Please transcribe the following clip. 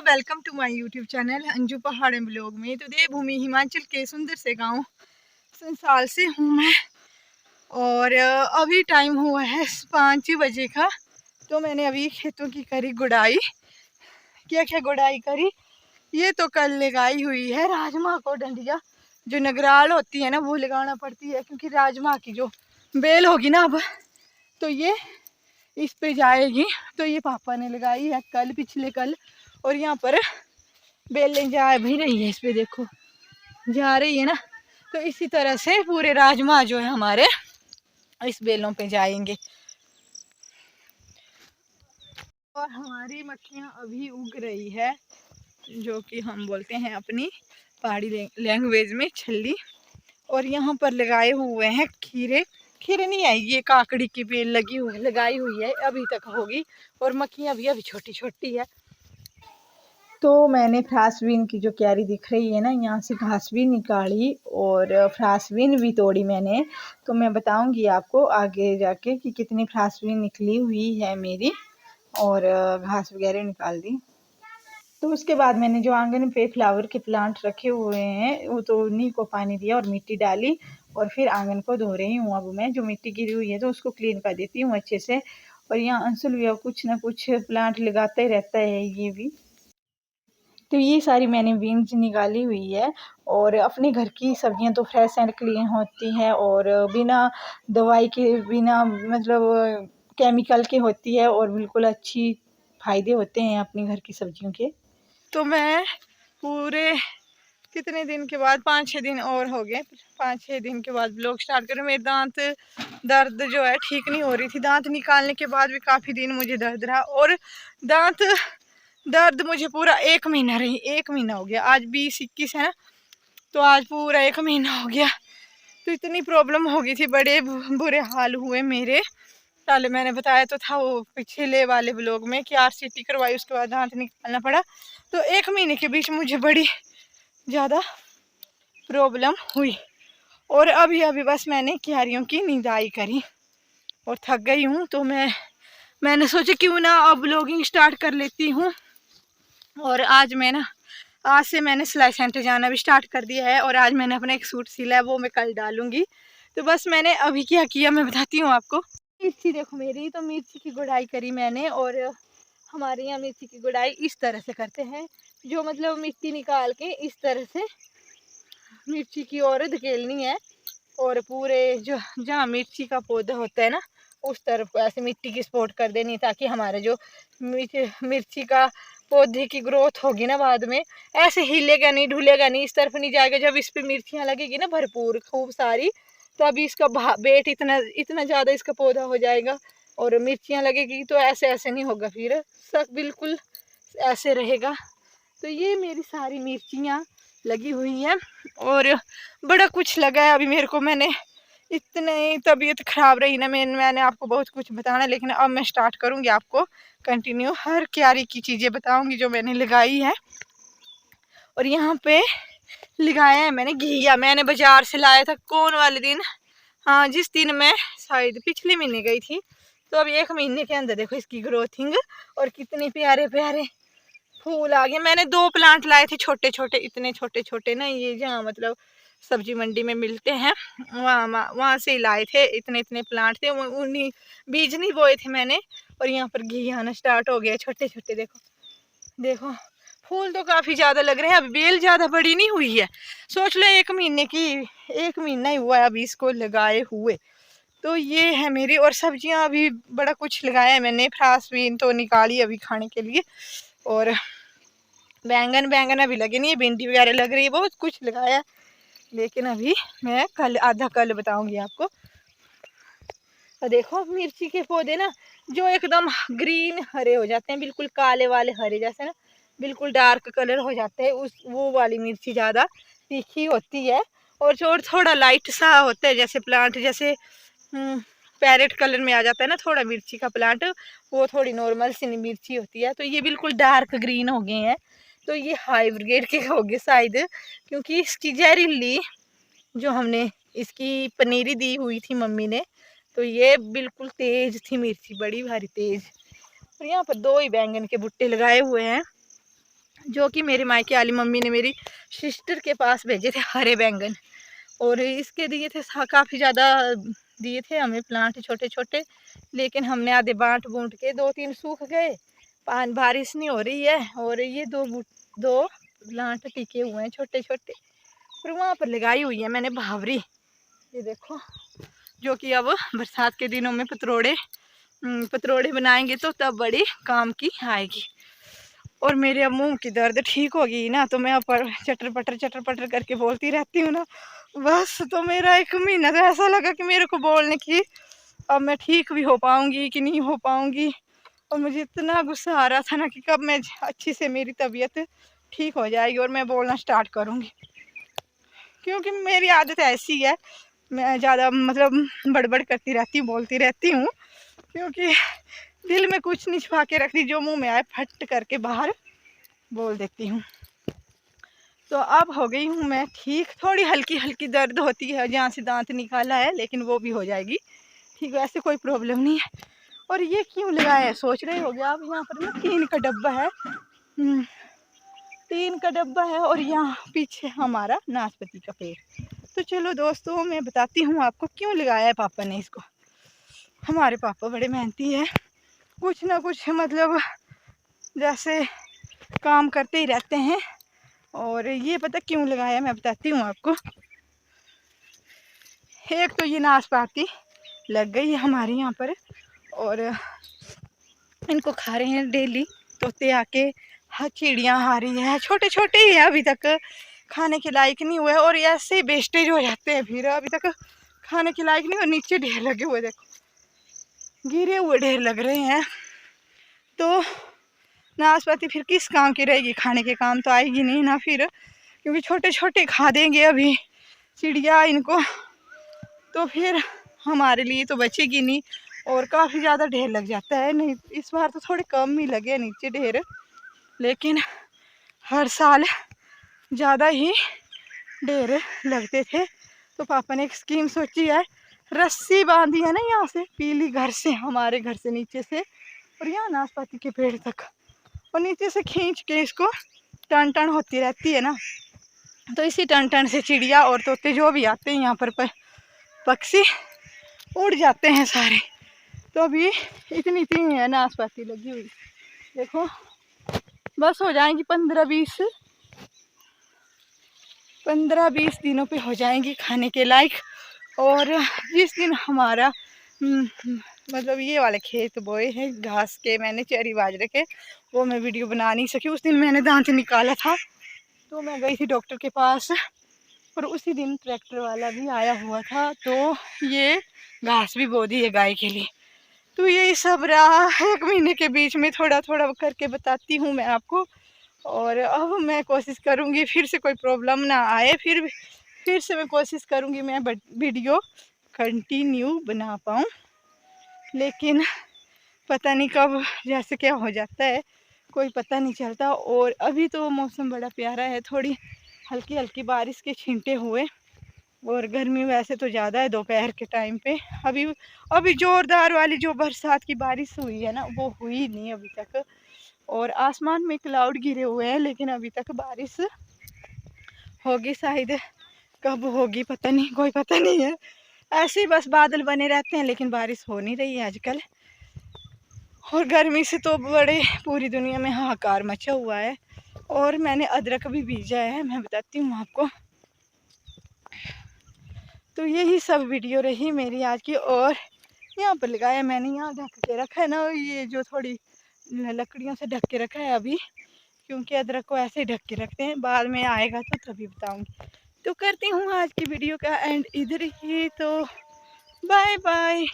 Welcome to my YouTube channel Anju Pahad blog में। तो देवभूमि हिमाचल के सुंदर से गांव संसाल से हूँ मैं। और अभी टाइम हुआ है 5 बजे का। तो मैंने अभी खेतों की करी गुड़ाई। क्या क्या गुड़ाई करी, ये तो कल लगाई हुई है राजमा को डंडिया। जो नगराल होती है ना वो लगाना पड़ती है, क्योंकि राजमा की जो बेल होगी ना अब तो ये इस पे जाएगी। तो ये पापा ने लगाई है कल, पिछले कल। और यहाँ पर बेलें जा भी रही है, इस पे देखो जा रही है ना। तो इसी तरह से पूरे राजमा जो है हमारे इस बेलों पे जाएंगे। और हमारी मक्खियाँ अभी उग रही है, जो कि हम बोलते हैं अपनी पहाड़ी लैंग्वेज में छल्ली। और यहाँ पर लगाए हुए हैं खीरे। खीरे नहीं है, ये काकड़ी की बेल लगी हुई लगाई हुई है, अभी तक होगी। और मक्खियाँ भी अभी छोटी छोटी है। तो मैंने फ्रांसबीन की जो क्यारी दिख रही है ना, यहाँ से घास भी निकाली और फ्रांसबीन भी तोड़ी मैंने। तो मैं बताऊंगी आपको आगे जाके कि कितनी फ्रांसबीन निकली हुई है मेरी, और घास वगैरह निकाल दी। तो उसके बाद मैंने जो आंगन पे फ्लावर के प्लांट रखे हुए हैं वो तो उन्हीं को पानी दिया और मिट्टी डाली। और फिर आंगन को धो रही हूँ। अब मैं जो मिट्टी गिरी हुई है तो उसको क्लीन कर देती हूँ अच्छे से। और यहाँ अंशुल भी कुछ ना कुछ प्लांट लगाता ही रहता है ये भी। तो ये सारी मैंने बीन्स निकाली हुई है। और अपने घर की सब्जियां तो फ्रेश एंड क्लीन होती हैं और बिना दवाई के, बिना मतलब केमिकल के होती है, और बिल्कुल अच्छी फायदे होते हैं अपने घर की सब्जियों के। तो मैं पूरे कितने दिन के बाद, 5-6 दिन और हो गए, 5-6 दिन के बाद ब्लॉग स्टार्ट करूँ। मेरे दांत दर्द जो है ठीक नहीं हो रही थी। दांत निकालने के बाद भी काफ़ी दिन मुझे दर्द रहा। और दांत दर्द मुझे पूरा 1 महीना रही, 1 महीना हो गया। आज 20-21 है ना, तो आज पूरा 1 महीना हो गया। तो इतनी प्रॉब्लम हो गई थी, बड़े बुरे हाल हुए मेरे। पहले मैंने बताया तो था वो पिछले वाले ब्लॉग में कि RCT करवाई, उसके बाद दांत निकालना पड़ा। तो 1 महीने के बीच मुझे बड़ी ज़्यादा प्रॉब्लम हुई। और अभी अभी बस मैंने क्यारियों की निदाई करी और थक गई हूँ। तो मैंने सोचा क्यों ना अब ब्लॉगिंग स्टार्ट कर लेती हूँ। और आज से मैंने सिलाई सेंटर जाना भी स्टार्ट कर दिया है। और आज मैंने अपना एक सूट सिला है, वो मैं कल डालूंगी। तो बस मैंने अभी क्या किया मैं बताती हूँ आपको। मिर्ची देखो मेरी, तो मिर्ची की गुड़ाई करी मैंने। और हमारे यहाँ मिर्ची की गुड़ाई इस तरह से करते हैं, जो मतलब मिट्टी निकाल के इस तरह से मिर्ची की ओर धकेलनी है। और पूरे जो जहाँ मिर्ची का पौधा होता है ना, उस तरफ ऐसे मिट्टी की सपोर्ट कर देनी, ताकि हमारे जो मिर्ची का पौधे की ग्रोथ होगी ना बाद में, ऐसे हिलेगा नहीं, ढूलेगा नहीं, इस तरफ नहीं जाएगा। जब इस पे मिर्चियाँ लगेगी ना भरपूर खूब सारी, तो अभी इसका वेट इतना इतना ज़्यादा इसका पौधा हो जाएगा। और मिर्चियाँ लगेगी तो ऐसे ऐसे नहीं होगा, फिर सब बिल्कुल ऐसे रहेगा। तो ये मेरी सारी मिर्चियाँ लगी हुई हैं। और बड़ा कुछ लगा है अभी मेरे को। मैंने इतने तबीयत खराब रही ना, मैंने आपको बहुत कुछ बताना, लेकिन अब मैं स्टार्ट करूँगी आपको कंटिन्यू हर क्यारी की चीज़ें बताऊँगी जो मैंने लगाई है। और यहाँ पे लगाया है मैंने घिया, मैंने बाजार से लाया था कौन वाले दिन, हाँ जिस दिन मैं शायद पिछले महीने गई थी। तो अभी 1 महीने के अंदर देखो इसकी ग्रोथिंग, और कितने प्यारे प्यारे फूल आ गए। मैंने 2 प्लांट लाए थे छोटे छोटे, इतने छोटे छोटे ना, ये जहाँ मतलब सब्जी मंडी में मिलते हैं वहाँ से ही लाए थे। इतने इतने प्लांट थे, उन्हीं बीज नहीं बोए थे मैंने। और यहाँ पर घी आना स्टार्ट हो गया छोटे छोटे। देखो देखो फूल तो काफ़ी ज़्यादा लग रहे हैं। अभी बेल ज़्यादा बड़ी नहीं हुई है, सोच लो 1 महीने की, 1 महीना ही हुआ है अभी इसको लगाए हुए। तो ये है मेरी। और सब्जियां अभी बड़ा कुछ लगाया है मैंने। फ्रांसबीन तो निकाली अभी खाने के लिए, और बैंगन अभी लगे नहीं है, भिंडी वगैरह लग रही है, बहुत कुछ लगाया है। लेकिन अभी मैं आधा कल बताऊंगी आपको। और देखो मिर्ची के पौधे ना जो एकदम ग्रीन हरे हो जाते हैं, बिल्कुल काले वाले हरे जैसे ना, बिल्कुल डार्क कलर हो जाते हैं, उस वो वाली मिर्ची ज़्यादा तीखी होती है। और जो थोड़ा लाइट सा होता है जैसे प्लांट, जैसे पैरेट कलर में आ जाता है ना थोड़ा मिर्ची का प्लांट, वो थोड़ी नॉर्मल सी मिर्ची होती है। तो ये बिल्कुल डार्क ग्रीन हो गए हैं। तो ये हाई ब्रिगेड के हो गए शायद, क्योंकि इसकी जहरीली जो हमने इसकी पनीरी दी हुई थी मम्मी ने, तो ये बिल्कुल तेज थी मिर्ची, बड़ी भारी तेज। और यहाँ पर 2 ही बैंगन के भुट्टे लगाए हुए हैं। जो कि मेरे मायके वाली मम्मी ने मेरी सिस्टर के पास भेजे थे हरे बैंगन। और इसके दिए थे काफ़ी ज़्यादा दिए थे हमें प्लांट छोटे छोटे, लेकिन हमने आधे बांट बूंट के 2-3 सूख गए, बारिश नहीं हो रही है। और ये दो प्लांट टिके हुए हैं छोटे छोटे। फिर वहाँ पर लगाई हुई है मैंने भावरी, ये देखो, जो कि अब बरसात के दिनों में पतरोड़े बनाएंगे तो तब बड़ी काम की आएगी। और मेरे अब मुँह की दर्द ठीक होगी ना, तो मैं अब चटर पटर करके बोलती रहती हूँ ना, बस। तो मेरा 1 महीना तो ऐसा लगा कि मेरे को बोलने की अब मैं ठीक भी हो पाऊँगी कि नहीं हो पाऊँगी। और मुझे इतना गुस्सा आ रहा था ना कि कब मैं अच्छी से मेरी तबीयत ठीक हो जाएगी और मैं बोलना स्टार्ट करूँगी। क्योंकि मेरी आदत ऐसी है, मैं ज़्यादा मतलब बड़बड़ करती रहती हूँ, बोलती रहती हूँ, क्योंकि दिल में कुछ नहीं छुपा के रखती, जो मुंह में आए फट करके बाहर बोल देती हूँ। तो अब हो गई हूँ मैं ठीक, थोड़ी हल्की हल्की दर्द होती है जहाँ से दांत निकाला है, लेकिन वो भी हो जाएगी ठीक, वैसे कोई प्रॉब्लम नहीं है। और ये क्यों लगाया है सोच रहे होगे आप, यहाँ पर ना टीन का डब्बा है, टीन का डब्बा है, और यहाँ पीछे हमारा नाशपाती का पेड़। तो चलो दोस्तों मैं बताती हूँ आपको क्यों लगाया है पापा ने इसको। हमारे पापा बड़े मेहनती है, कुछ ना कुछ मतलब जैसे काम करते ही रहते हैं। और ये पता क्यों लगाया मैं बताती हूँ आपको। एक तो ये नाशपाती लग गई है हमारे यहाँ पर, और इनको खा रहे हैं डेली तोते आके, हर चिड़ियाँ आ रही है, छोटे छोटे ही है अभी तक खाने के लायक नहीं हुए, और ऐसे ही वेस्टेज हो जाते हैं, फिर अभी तक खाने के लायक नहीं। और नीचे ढेर लगे हुए, देखो गिरे हुए ढेर लग रहे हैं। तो नाशपाती फिर किस काम की रहेगी, खाने के काम तो आएगी नहीं ना फिर, क्योंकि छोटे छोटे खा देंगे अभी चिड़िया इनको, तो फिर हमारे लिए तो बचेगी नहीं। और काफ़ी ज़्यादा ढेर लग जाता है, नहीं इस बार तो थोड़े कम ही लगे नीचे ढेर, लेकिन हर साल ज़्यादा ही ढेर लगते थे। तो पापा ने एक स्कीम सोची है, रस्सी बांधी है ना यहाँ से पीली घर से, हमारे घर से नीचे से, और यहाँ नाशपाती के पेड़ तक, और नीचे से खींच के इसको टन टन होती रहती है ना, तो इसी टन टन से चिड़िया और तोते जो भी आते हैं यहाँ पर पक्षी उड़ जाते हैं सारे। तो अभी इतनी इतनी है नाशपाती लगी हुई, देखो बस हो जाएंगी 15-20 दिनों पे हो जाएंगी खाने के लायक। और जिस दिन हमारा मतलब ये वाले खेत बोए हैं घास के, मैंने चरी बाजरे के, वो मैं वीडियो बना नहीं सकी, उस दिन मैंने दांत निकाला था, तो मैं गई थी डॉक्टर के पास, और उसी दिन ट्रैक्टर वाला भी आया हुआ था, तो ये घास भी बो दी है गाय के लिए। तो यही सब रहा, 1 महीने के बीच में थोड़ा थोड़ा करके बताती हूँ मैं आपको। और अब मैं कोशिश करूँगी फिर से कोई प्रॉब्लम ना आए, फिर से मैं कोशिश करूँगी मैं वीडियो कंटिन्यू बना पाऊँ, लेकिन पता नहीं कब जैसे क्या हो जाता है, कोई पता नहीं चलता। और अभी तो मौसम बड़ा प्यारा है, थोड़ी हल्की हल्की बारिश के छींटे हुए, और गर्मी वैसे तो ज़्यादा है दोपहर के टाइम पे। अभी ज़ोरदार वाली जो बरसात की बारिश हुई है ना, वो हुई नहीं अभी तक, और आसमान में क्लाउड गिरे हुए हैं, लेकिन अभी तक बारिश होगी शायद, कब होगी पता नहीं, कोई पता नहीं है। ऐसे ही बस बादल बने रहते हैं, लेकिन बारिश हो नहीं रही है आजकल। और गर्मी से तो बड़े पूरी दुनिया में हाहाकार मचा हुआ है। और मैंने अदरक भी बीजा है, मैं बताती हूँ आपको। तो यही सब वीडियो रही मेरी आज की। और यहाँ पर लगाया मैंने, यहाँ ढक के रखा है ना, ये जो थोड़ी लकड़ियों से ढक के रखा है अभी, क्योंकि अदरक को ऐसे ही ढक के रखते हैं, बाद में आएगा तो तभी बताऊंगी। तो करती हूँ आज की वीडियो का एंड इधर ही, तो बाय बाय।